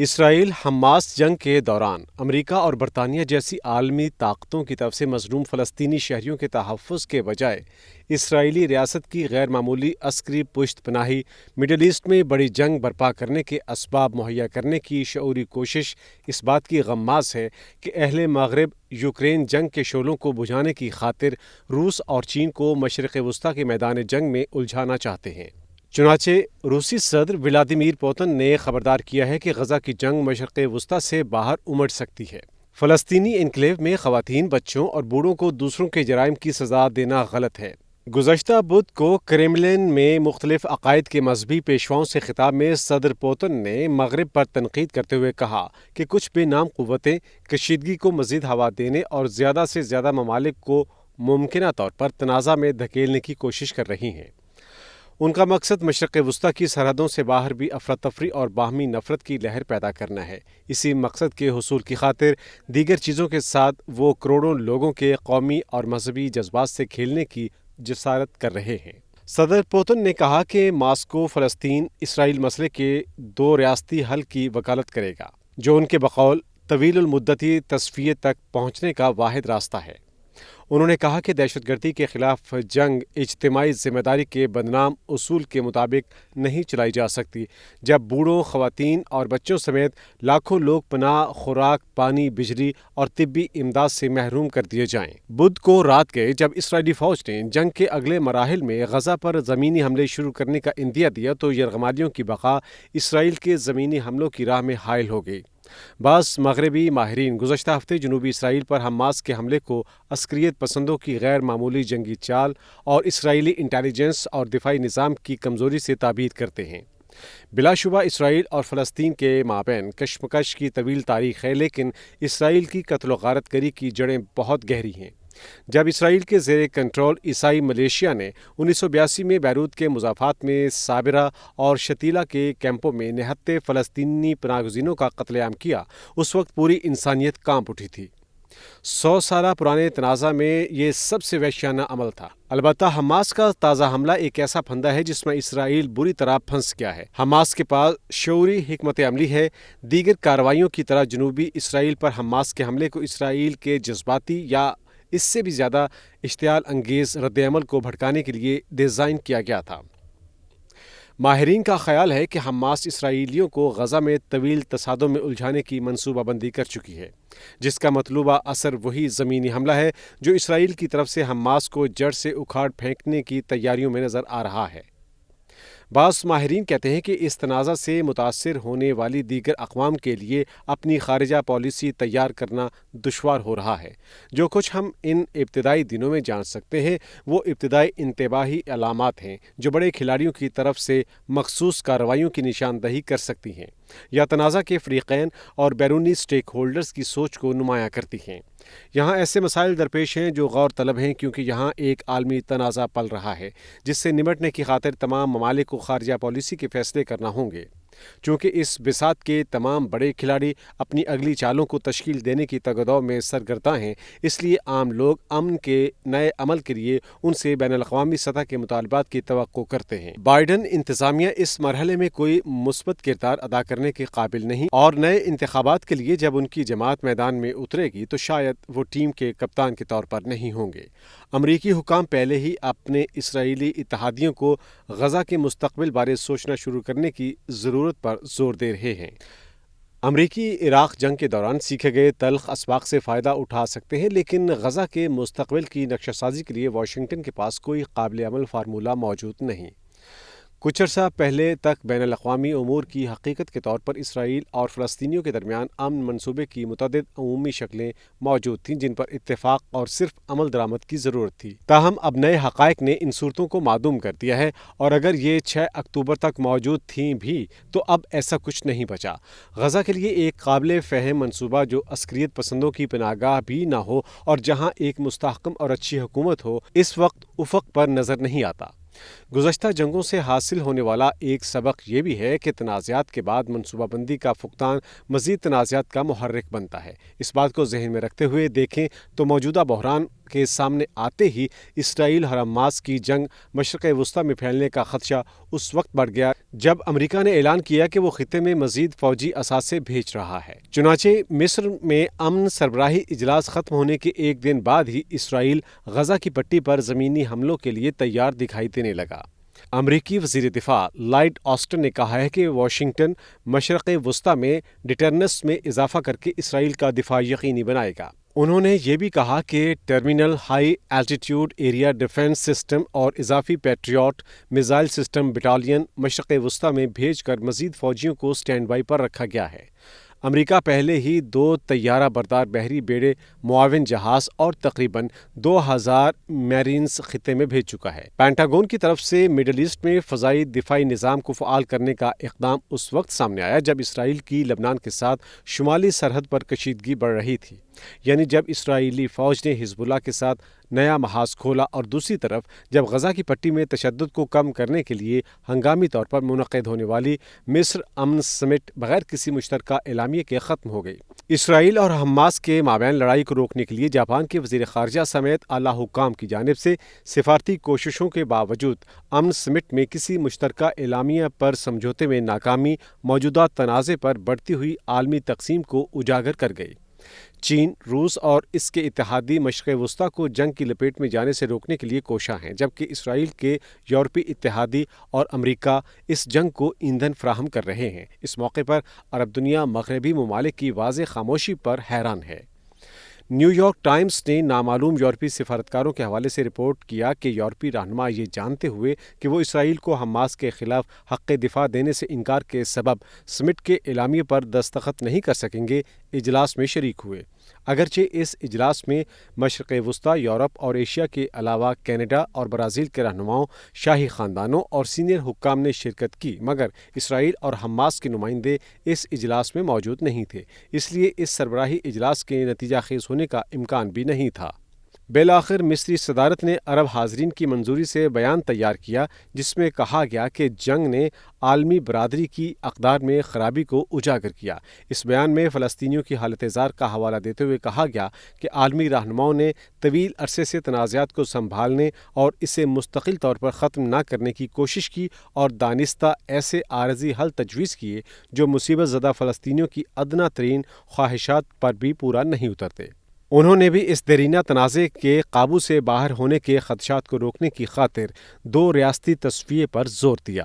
اسرائیل Hamas جنگ کے دوران امریکہ اور برطانیہ جیسی عالمی طاقتوں کی طرف سے مظلوم فلسطینی شہریوں کے تحفظ کے بجائے اسرائیلی ریاست کی غیر معمولی عسکری پشت پناہی مڈل ایسٹ میں بڑی جنگ برپا کرنے کے اسباب مہیا کرنے کی شعوری کوشش اس بات کی غماز ہے کہ اہل مغرب یوکرین جنگ کے شعلوں کو بجھانے کی خاطر روس اور چین کو مشرق وسطیٰ کے میدان جنگ میں الجھانا چاہتے ہیں۔ چنانچہ روسی صدر ولادیمیر پوتن نے خبردار کیا ہے کہ غزہ کی جنگ مشرق وسطیٰ سے باہر امڑ سکتی ہے۔ فلسطینی انکلیو میں خواتین، بچوں اور بوڑھوں کو دوسروں کے جرائم کی سزا دینا غلط ہے۔ گزشتہ بدھ کو کرملن میں مختلف عقائد کے مذہبی پیشواؤں سے خطاب میں صدر پوتن نے مغرب پر تنقید کرتے ہوئے کہا کہ کچھ بے نام قوتیں کشیدگی کو مزید ہوا دینے اور زیادہ سے زیادہ ممالک کو ممکنہ طور پر تنازع میں دھکیلنے کی کوشش کر رہی ہیں۔ ان کا مقصد مشرق وسطیٰ کی سرحدوں سے باہر بھی افراتفری اور باہمی نفرت کی لہر پیدا کرنا ہے۔ اسی مقصد کے حصول کی خاطر دیگر چیزوں کے ساتھ وہ کروڑوں لوگوں کے قومی اور مذہبی جذبات سے کھیلنے کی جسارت کر رہے ہیں۔ صدر پوتن نے کہا کہ ماسکو فلسطین اسرائیل مسئلے کے دو ریاستی حل کی وکالت کرے گا، جو ان کے بقول طویل المدتی تصفیے تک پہنچنے کا واحد راستہ ہے۔ انہوں نے کہا کہ دہشت گردی کے خلاف جنگ اجتماعی ذمہ داری کے بدنام اصول کے مطابق نہیں چلائی جا سکتی جب بوڑھوں، خواتین اور بچوں سمیت لاکھوں لوگ پناہ، خوراک، پانی، بجلی اور طبی امداد سے محروم کر دیے جائیں۔ بدھ کو رات گئے جب اسرائیلی فوج نے جنگ کے اگلے مراحل میں غزہ پر زمینی حملے شروع کرنے کا عندیہ دیا تو یرغمالیوں کی بقا اسرائیل کے زمینی حملوں کی راہ میں حائل ہو گئی۔ بعض مغربی ماہرین گزشتہ ہفتے جنوبی اسرائیل پر حماس کے حملے کو عسکریت پسندوں کی غیر معمولی جنگی چال اور اسرائیلی انٹیلی جنس اور دفاعی نظام کی کمزوری سے تعبیر کرتے ہیں۔ بلا شبہ اسرائیل اور فلسطین کے مابین کشمکش کی طویل تاریخ ہے، لیکن اسرائیل کی قتل و غارت گری کی جڑیں بہت گہری ہیں۔ جب اسرائیل کے زیر کنٹرول عیسائی ملیشیا نے 1982 میں بیروت کے مضافات میں صابرہ اور شتیلہ کے کیمپوں میں نہتے فلسطینی پناہ گزینوں کا قتل عام کیا، اس وقت پوری انسانیت کانپ اٹھی تھی۔ 100 سالہ پرانے تنازع میں یہ سب سے وحشیانہ عمل تھا۔ البتہ حماس کا تازہ حملہ ایک ایسا پھندا ہے جس میں اسرائیل بری طرح پھنس گیا ہے۔ حماس کے پاس شعوری حکمت عملی ہے۔ دیگر کارروائیوں کی طرح جنوبی اسرائیل پر حماس کے حملے کو اسرائیل کے جذباتی یا اس سے بھی زیادہ اشتعال انگیز رد عمل کو بھڑکانے کے لیے ڈیزائن کیا گیا تھا۔ ماہرین کا خیال ہے کہ حماس اسرائیلیوں کو غزہ میں طویل تصادم میں الجھانے کی منصوبہ بندی کر چکی ہے، جس کا مطلوبہ اثر وہی زمینی حملہ ہے جو اسرائیل کی طرف سے حماس کو جڑ سے اکھاڑ پھینکنے کی تیاریوں میں نظر آ رہا ہے۔ بعض ماہرین کہتے ہیں کہ اس تنازع سے متاثر ہونے والی دیگر اقوام کے لیے اپنی خارجہ پالیسی تیار کرنا دشوار ہو رہا ہے۔ جو کچھ ہم ان ابتدائی دنوں میں جان سکتے ہیں وہ ابتدائی انتباہی علامات ہیں جو بڑے کھلاڑیوں کی طرف سے مخصوص کارروائیوں کی نشاندہی کر سکتی ہیں یا تنازع کے فریقین اور بیرونی سٹیک ہولڈرز کی سوچ کو نمایاں کرتی ہیں۔ یہاں ایسے مسائل درپیش ہیں جو غور طلب ہیں، کیونکہ یہاں ایک عالمی تنازع پل رہا ہے جس سے نمٹنے کی خاطر تمام ممالک کو خارجہ پالیسی کے فیصلے کرنا ہوں گے۔ چونکہ اس بساط کے تمام بڑے کھلاڑی اپنی اگلی چالوں کو تشکیل دینے کی تگدو میں سرگرداں ہیں، اس لیے عام لوگ امن کے نئے عمل کے لیے ان سے بین الاقوامی سطح کے مطالبات کی توقع کرتے ہیں۔ بائیڈن انتظامیہ اس مرحلے میں کوئی مثبت کردار ادا کرنے کے قابل نہیں، اور نئے انتخابات کے لیے جب ان کی جماعت میدان میں اترے گی تو شاید وہ ٹیم کے کپتان کے طور پر نہیں ہوں گے۔ امریکی حکام پہلے ہی اپنے اسرائیلی اتحادیوں کو غزہ کے مستقبل بارے سوچنا شروع کرنے کی ضرورت پر زور دے رہے ہیں۔ امریکی عراق جنگ کے دوران سیکھے گئے تلخ اسباق سے فائدہ اٹھا سکتے ہیں، لیکن غزہ کے مستقبل کی نقشہ سازی کے لیے واشنگٹن کے پاس کوئی قابل عمل فارمولہ موجود نہیں۔ کچھ عرصہ پہلے تک بین الاقوامی امور کی حقیقت کے طور پر اسرائیل اور فلسطینیوں کے درمیان امن منصوبے کی متعدد عمومی شکلیں موجود تھیں جن پر اتفاق اور صرف عمل درآمد کی ضرورت تھی۔ تاہم اب نئے حقائق نے ان صورتوں کو معدوم کر دیا ہے، اور اگر یہ 6 اکتوبر تک موجود تھیں بھی تو اب ایسا کچھ نہیں بچا۔ غزہ کے لیے ایک قابل فہم منصوبہ جو عسکریت پسندوں کی پناہ گاہ بھی نہ ہو اور جہاں ایک مستحکم اور اچھی حکومت ہو، اس وقت افق پر نظر نہیں آتا۔ گزشتہ جنگوں سے حاصل ہونے والا ایک سبق یہ بھی ہے کہ تنازعات کے بعد منصوبہ بندی کا فقدان مزید تنازعات کا محرک بنتا ہے۔ اس بات کو ذہن میں رکھتے ہوئے دیکھیں تو موجودہ بحران کے سامنے آتے ہی اسرائیل اور حماس کی جنگ مشرق وسطیٰ میں پھیلنے کا خدشہ اس وقت بڑھ گیا جب امریکہ نے اعلان کیا کہ وہ خطے میں مزید فوجی اثاثے بھیج رہا ہے۔ چنانچہ مصر میں امن سربراہی اجلاس ختم ہونے کے ایک دن بعد ہی اسرائیل غزہ کی پٹی پر زمینی حملوں کے لیے تیار دکھائی دینے لگا۔ امریکی وزیر دفاع لائیڈ آسٹن نے کہا ہے کہ واشنگٹن مشرق وسطیٰ میں ڈیٹرنس میں اضافہ کر کے اسرائیل کا دفاع یقینی بنائے گا۔ انہوں نے یہ بھی کہا کہ terminal high altitude area defence system اور اضافی پیٹریوٹ میزائل سسٹم بٹالین مشرق وسطیٰ میں بھیج کر مزید فوجیوں کو سٹینڈ بائی پر رکھا گیا ہے۔ امریکہ پہلے ہی 2 طیارہ بردار بحری بیڑے، معاون جہاز اور تقریباً 2000 میرینز خطے میں بھیج چکا ہے۔ پینٹاگون کی طرف سے مڈل ایسٹ میں فضائی دفاعی نظام کو فعال کرنے کا اقدام اس وقت سامنے آیا جب اسرائیل کی لبنان کے ساتھ شمالی سرحد پر کشیدگی بڑھ رہی تھی، یعنی جب اسرائیلی فوج نے حزب اللہ کے ساتھ نیا محاذ کھولا اور دوسری طرف جب غزہ کی پٹی میں تشدد کو کم کرنے کے لیے ہنگامی طور پر منعقد ہونے والی مصر امن سمٹ بغیر کسی مشترکہ اعلامیے کے ختم ہو گئی۔ اسرائیل اور حماس کے مابین لڑائی کو روکنے کے لیے جاپان کے وزیر خارجہ سمیت اعلیٰ حکام کی جانب سے سفارتی کوششوں کے باوجود امن سمٹ میں کسی مشترکہ اعلامیہ پر سمجھوتے میں ناکامی موجودہ تنازع پر بڑھتی ہوئی عالمی تقسیم کو اجاگر کر گئی۔ چین، روس اور اس کے اتحادی مشرق وسطیٰ کو جنگ کی لپیٹ میں جانے سے روکنے کے لیے کوشاں ہیں، جبکہ اسرائیل کے یورپی اتحادی اور امریکہ اس جنگ کو ایندھن فراہم کر رہے ہیں۔ اس موقع پر عرب دنیا مغربی ممالک کی واضح خاموشی پر حیران ہے۔ نیو یارک ٹائمز نے نامعلوم یورپی سفارتکاروں کے حوالے سے رپورٹ کیا کہ یورپی رہنما یہ جانتے ہوئے کہ وہ اسرائیل کو حماس کے خلاف حق دفاع دینے سے انکار کے سبب سمٹ کے اعلامیے پر دستخط نہیں کر سکیں گے، اجلاس میں شریک ہوئے۔ اگرچہ اس اجلاس میں مشرق وسطیٰ، یورپ اور ایشیا کے علاوہ کینیڈا اور برازیل کے رہنماؤں، شاہی خاندانوں اور سینئر حکام نے شرکت کی، مگر اسرائیل اور حماس کے نمائندے اس اجلاس میں موجود نہیں تھے، اس لیے اس سربراہی اجلاس کے نتیجہ خیز ہونے کا امکان بھی نہیں تھا۔ بالآخر مصری صدارت نے عرب حاضرین کی منظوری سے بیان تیار کیا جس میں کہا گیا کہ جنگ نے عالمی برادری کی اقدار میں خرابی کو اجاگر کیا۔ اس بیان میں فلسطینیوں کی حالت زار کا حوالہ دیتے ہوئے کہا گیا کہ عالمی رہنماؤں نے طویل عرصے سے تنازعات کو سنبھالنے اور اسے مستقل طور پر ختم نہ کرنے کی کوشش کی اور دانستہ ایسے عارضی حل تجویز کیے جو مصیبت زدہ فلسطینیوں کی ادنیٰ ترین خواہشات پر بھی پورا نہیں اترتے۔ انہوں نے بھی اس دیرینہ تنازع کے قابو سے باہر ہونے کے خدشات کو روکنے کی خاطر 2 ریاستی تصفیے پر زور دیا۔